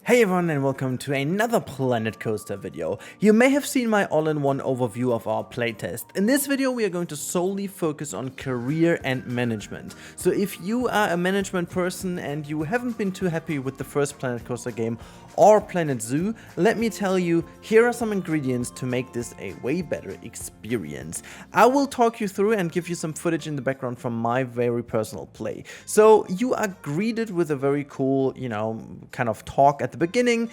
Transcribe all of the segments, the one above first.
Hey everyone and welcome to another Planet Coaster video. You may have seen my all-in-one overview of our playtest. In this video we are going to solely focus on career and management. So if you are a management person and you haven't been too happy with the first Planet Coaster game or Planet Zoo, let me tell you, here are some ingredients to make this a way better experience. I will talk you through and give you some footage in the background from my very personal play. So you are greeted with a very cool, kind of talk at the beginning,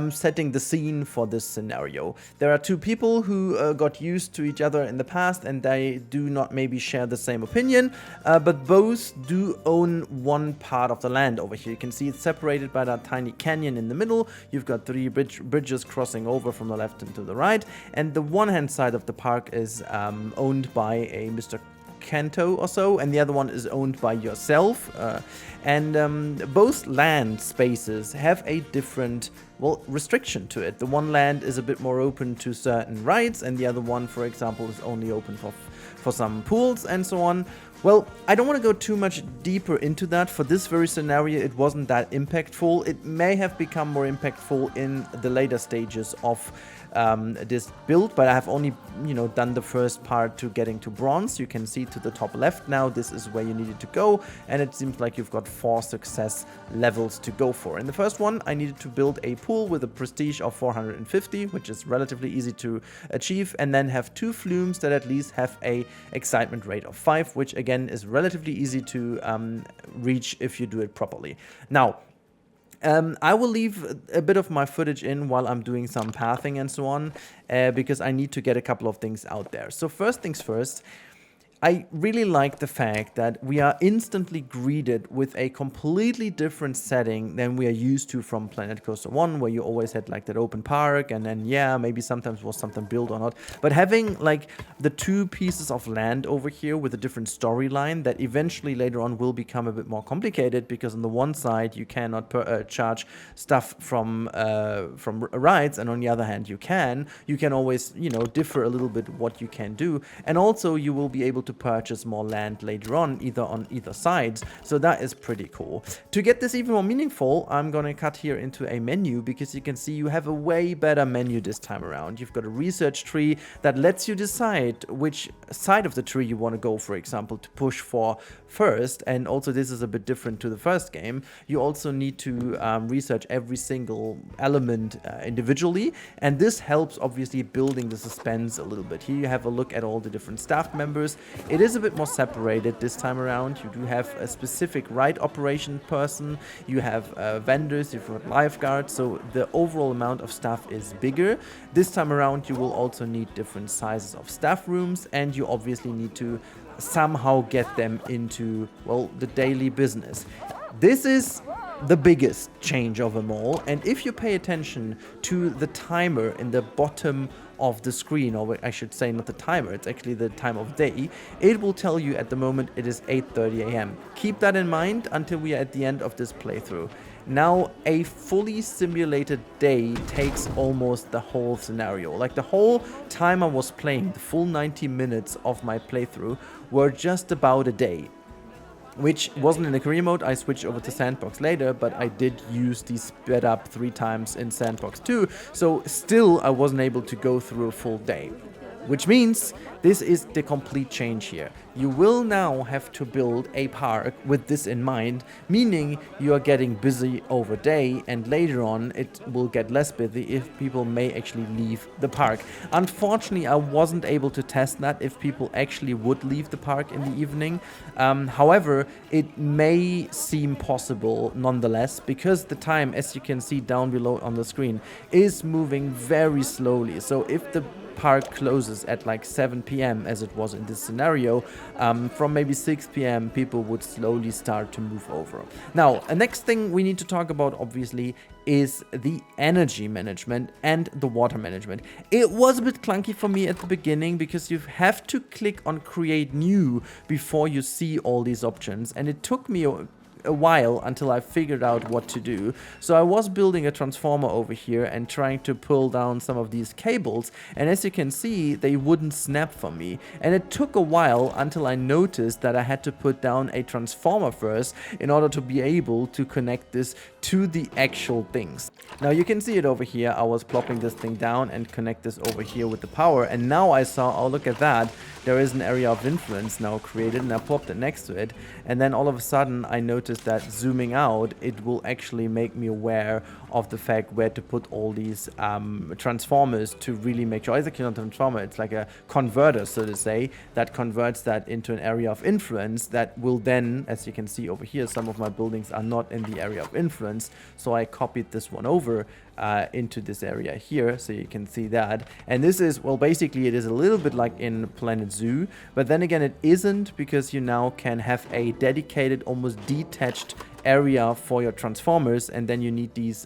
setting the scene for this scenario. There are two people who got used to each other in the past and they do not maybe share the same opinion, but both do own one part of the land over here. You can see it's separated by that tiny canyon in the middle. You've got three bridges crossing over from the left and to the right, and the one hand side of the park is owned by a Mr. Kanto or so, and the other one is owned by yourself, and both land spaces have a different restriction to it. The one land is a bit more open to certain rides, and the other one, for example, is only open for some pools and so on. Well, I don't want to go too much deeper into that. For this very scenario, it wasn't that impactful. It may have become more impactful in the later stages of this build, but I have only, done the first part to getting to bronze. You can see to the top left now, this is where you needed to go, and it seems like you've got 4 success levels to go for. In the first one, I needed to build a pool with a prestige of 450, which is relatively easy to achieve, and then have 2 flumes that at least have a excitement rate of 5, which again is relatively easy to reach if you do it properly. Now, I will leave a bit of my footage in while I'm doing some pathing and so on, because I need to get a couple of things out there. So first things first, I really like the fact that we are instantly greeted with a completely different setting than we are used to from Planet Coaster 1, where you always had like that open park, and then maybe sometimes was something built or not. But having like the 2 pieces of land over here with a different storyline that eventually later on will become a bit more complicated, because on the one side you cannot charge stuff from rides, and on the other hand you can always differ a little bit what you can do, and also you will be able to purchase more land later on either sides, so that is pretty cool. To get this even more meaningful, I'm gonna cut here into a menu, because you can see you have a way better menu this time around. You've got a research tree that lets you decide which side of the tree you want to go, for example, to push for first, and also this is a bit different to the first game. You also need to research every single element individually, and this helps obviously building the suspense a little bit. Here you have a look at all the different staff members. It is a bit more separated this time around. You do have a specific ride operation person, you have vendors, you've got lifeguards, so the overall amount of staff is bigger. This time around you will also need different sizes of staff rooms, and you obviously need to somehow get them into, the daily business. This is the biggest change of them all, and if you pay attention to the timer in the bottom of the screen, or I should say not the timer, it's actually the time of day, it will tell you at the moment it is 8:30 a.m. Keep that in mind until we are at the end of this playthrough. Now, a fully simulated day takes almost the whole scenario. Like the whole time I was playing, the full 90 minutes of my playthrough were just about a day. Which wasn't in the career mode. I switched over to Sandbox later, but I did use the sped up 3 times in Sandbox 2, so still I wasn't able to go through a full day. Which means this is the complete change here. You will now have to build a park with this in mind, meaning you are getting busy over day, and later on it will get less busy if people may actually leave the park. Unfortunately, I wasn't able to test that if people actually would leave the park in the evening. However, it may seem possible nonetheless, because the time, as you can see down below on the screen, is moving very slowly. So if the park closes at like 7 p.m. as it was in this scenario, from maybe 6 p.m. people would slowly start to move over. Now, the next thing we need to talk about obviously is the energy management and the water management. It was a bit clunky for me at the beginning, because you have to click on create new before you see all these options, and it took me a while until I figured out what to do. So I was building a transformer over here and trying to pull down some of these cables, and as you can see, they wouldn't snap for me. And it took a while until I noticed that I had to put down a transformer first in order to be able to connect this to the actual things. Now you can see it over here. I was plopping this thing down and connect this over here with the power, and now I saw, oh look at that, there is an area of influence now created, and I plopped it next to it, and then all of a sudden I noticed that zooming out, it will actually make me aware of the fact where to put all these transformers to really make sure. It's actually not a transformer, it's like a converter, so to say, that converts that into an area of influence that will then, as you can see over here, some of my buildings are not in the area of influence, so I copied this one over into this area here, so you can see that. And this is, well, basically it is a little bit like in Planet Zoo, but then again it isn't, because you now can have a dedicated, almost detached area for your transformers, and then you need these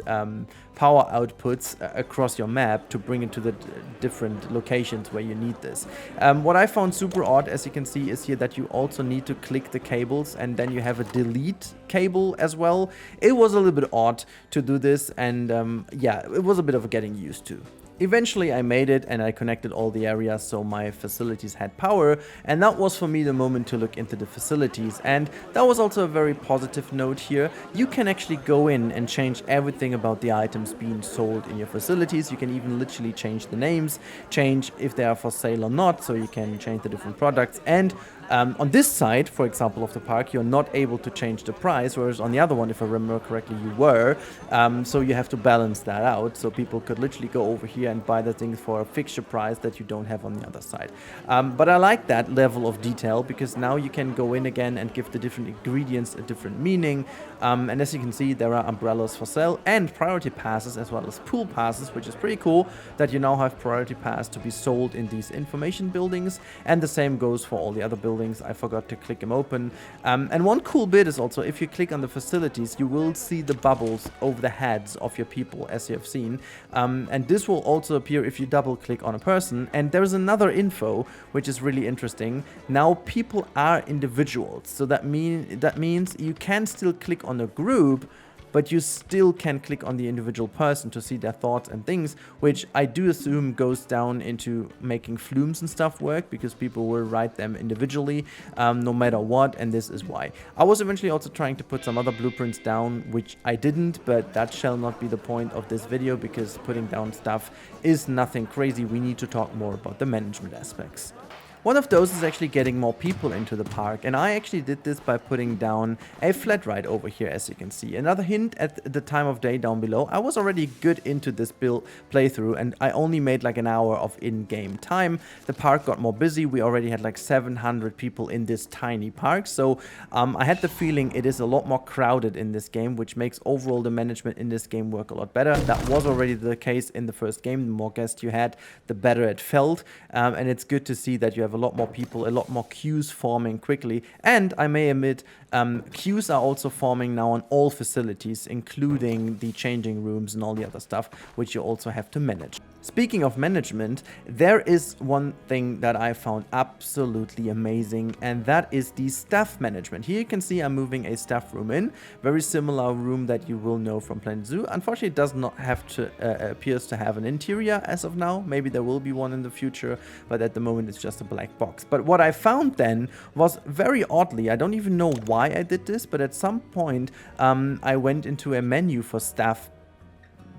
power outputs across your map to bring it to the different locations where you need this. What I found super odd, as you can see, is here that you also need to click the cables, and then you have a delete cable as well. It was a little bit odd to do this, and yeah, it was a bit of a getting used to. Eventually I made it, and I connected all the areas so my facilities had power, and that was for me the moment to look into the facilities. And that was also a very positive note here. You can actually go in and change everything about the items being sold in your facilities. You can even literally change the names, change if they are for sale or not, so you can change the different products. And on this side, for example, of the park, you're not able to change the price, whereas on the other one, if I remember correctly, you were. So you have to balance that out. So people could literally go over here and buy the things for a fixture price that you don't have on the other side. But I like that level of detail, because now you can go in again and give the different ingredients a different meaning. And as you can see, there are umbrellas for sale and priority passes, as well as pool passes, which is pretty cool that you now have priority pass to be sold in these information buildings. And the same goes for all the other buildings. I forgot to click them open. And one cool bit is also, if you click on the facilities, you will see the bubbles over the heads of your people, as you have seen. And this will also appear if you double click on a person. And there is another info which is really interesting. Now people are individuals, so that means you can still click on a group, but you still can click on the individual person to see their thoughts and things, which I do assume goes down into making flumes and stuff work, because people will write them individually no matter what, and this is why. I was eventually also trying to put some other blueprints down, which I didn't, but that shall not be the point of this video, because putting down stuff is nothing crazy. We need to talk more about the management aspects. One of those is actually getting more people into the park, and I actually did this by putting down a flat ride over here, as you can see. Another hint at the time of day down below, I was already good into this playthrough, and I only made like an hour of in-game time. The park got more busy. We already had like 700 people in this tiny park, so I had the feeling it is a lot more crowded in this game, which makes overall the management in this game work a lot better. That was already the case in the first game. The more guests you had, the better it felt, and it's good to see that you have a lot more people, a lot more queues forming quickly. And I may admit, queues are also forming now on all facilities, including the changing rooms and all the other stuff, which you also have to manage. Speaking of management, there is one thing that I found absolutely amazing, and that is the staff management. Here you can see I'm moving a staff room in, very similar room that you will know from Planet Zoo. Unfortunately, it does not have to, appears to have an interior as of now. Maybe there will be one in the future, but at the moment it's just a black box. But what I found then was very oddly, I don't even know why I did this, but at some point I went into a menu for staff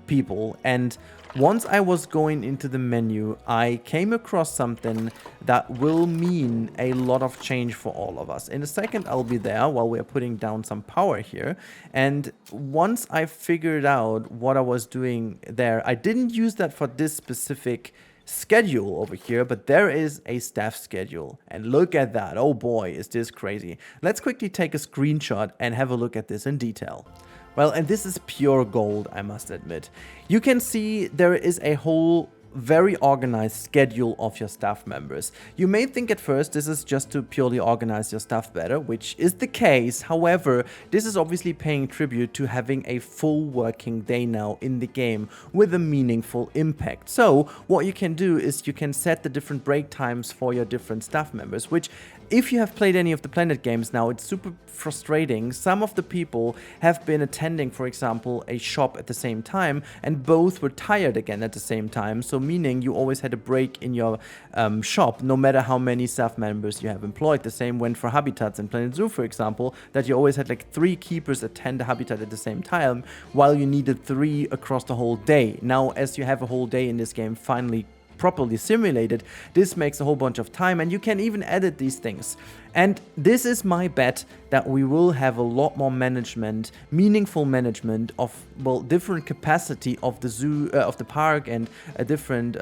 people, and once I was going into the menu, I came across something that will mean a lot of change for all of us. In a second, I'll be there while we're putting down some power here. And once I figured out what I was doing there, I didn't use that for this specific schedule over here, but there is a staff schedule, and look at that. Oh boy, is this crazy. Let's quickly take a screenshot and have a look at this in detail. Well, and this is pure gold, I must admit. You can see there is a whole very organized schedule of your staff members. You may think at first this is just to purely organize your staff better, which is the case. However, this is obviously paying tribute to having a full working day now in the game with a meaningful impact. So what you can do is you can set the different break times for your different staff members, which if you have played any of the Planet games now, it's super frustrating. Some of the people have been attending, for example, a shop at the same time, and both were tired again at the same time. So meaning you always had a break in your shop, no matter how many staff members you have employed. The same went for habitats in Planet Zoo, for example, that you always had like 3 keepers attend a habitat at the same time, while you needed 3 across the whole day. Now, as you have a whole day in this game finally properly simulated, this makes a whole bunch of time, and you can even edit these things. And this is my bet that we will have a lot more management, meaningful management of, well, different capacity of the zoo, of the park, and different,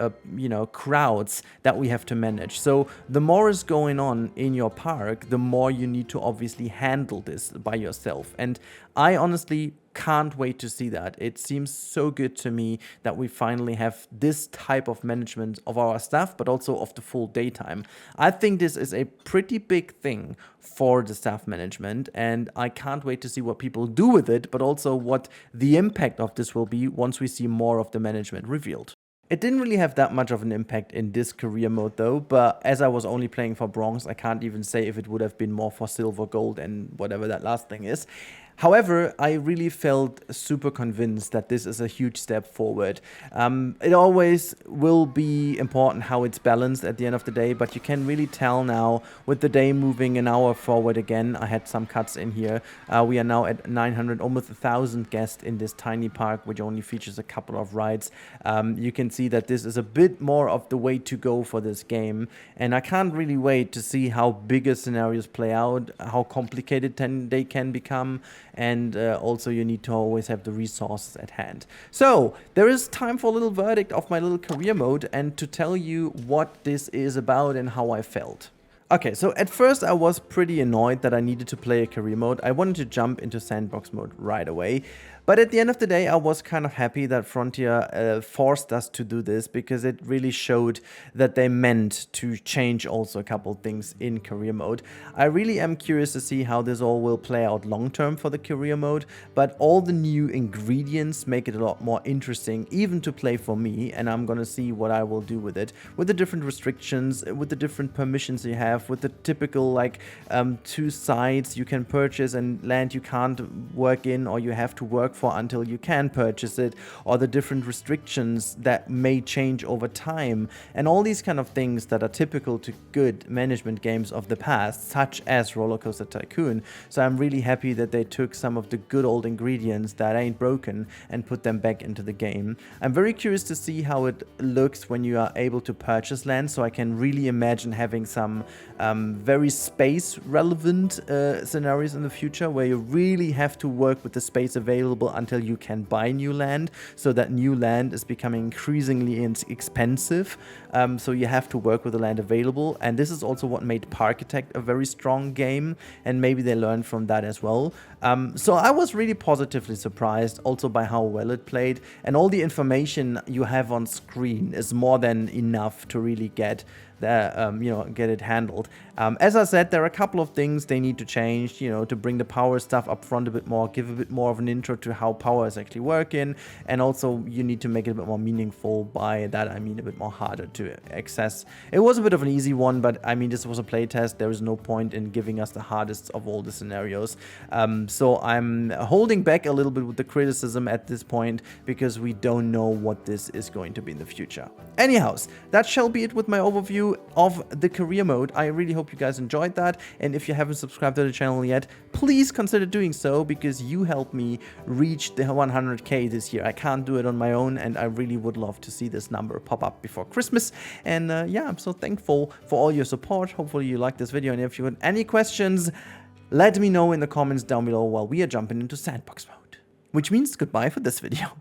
crowds that we have to manage. So the more is going on in your park, the more you need to obviously handle this by yourself. And I honestly can't wait to see that. It seems so good to me that we finally have this type of management of our staff, but also of the full daytime. I think this is a pretty big thing for the staff management, and I can't wait to see what people do with it, but also what the impact of this will be once we see more of the management revealed. It didn't really have that much of an impact in this career mode though, but as I was only playing for bronze, I can't even say if it would have been more for silver, gold, and whatever that last thing is. However, I really felt super convinced that this is a huge step forward. It always will be important how it's balanced at the end of the day, but you can really tell now with the day moving an hour forward again. I had some cuts in here. We are now at 900, almost 1,000 guests in this tiny park, which only features a couple of rides. You can see that this is a bit more of the way to go for this game, and I can't really wait to see how bigger scenarios play out, how complicated they can become, and also you need to always have the resources at hand. So there is time for a little verdict of my little career mode and to tell you what this is about and how I felt. Okay, so at first I was pretty annoyed that I needed to play a career mode. I wanted to jump into sandbox mode right away. But at the end of the day, I was kind of happy that Frontier forced us to do this, because it really showed that they meant to change also a couple things in career mode. I really am curious to see how this all will play out long term for the career mode, but all the new ingredients make it a lot more interesting, even to play for me, and I'm gonna see what I will do with it, with the different restrictions, with the different permissions you have, with the typical like 2 sites you can purchase and land you can't work in, or you have to work for until you can purchase it, or the different restrictions that may change over time, and all these kind of things that are typical to good management games of the past, such as Roller Coaster Tycoon. So I'm really happy that they took some of the good old ingredients that ain't broken and put them back into the game. I'm very curious to see how it looks when you are able to purchase land, so I can really imagine having some very space relevant scenarios in the future where you really have to work with the space available until you can buy new land, so that new land is becoming increasingly expensive, so you have to work with the land available. And this is also what made Parkitect a very strong game, and maybe they learned from that as well. So I was really positively surprised also by how well it played, and all the information you have on screen is more than enough to really get get it handled. As I said, there are a couple of things they need to change, to bring the power stuff up front a bit more, give a bit more of an intro to how power is actually working, and also you need to make it a bit more meaningful. By that I mean a bit more harder to access. It was a bit of an easy one, but I mean, this was a playtest. There is no point in giving us the hardest of all the scenarios. So I'm holding back a little bit with the criticism at this point, because we don't know what this is going to be in the future. Anyhows, that shall be it with my overview of the career mode. I really hope you guys enjoyed that, and if you haven't subscribed to the channel yet, please consider doing so, because you helped me reach the 100k this year. I can't do it on my own, and I really would love to see this number pop up before Christmas. And yeah, I'm so thankful for all your support. Hopefully you liked this video, and if you have any questions, let me know in the comments down below while we are jumping into sandbox mode. Which means goodbye for this video.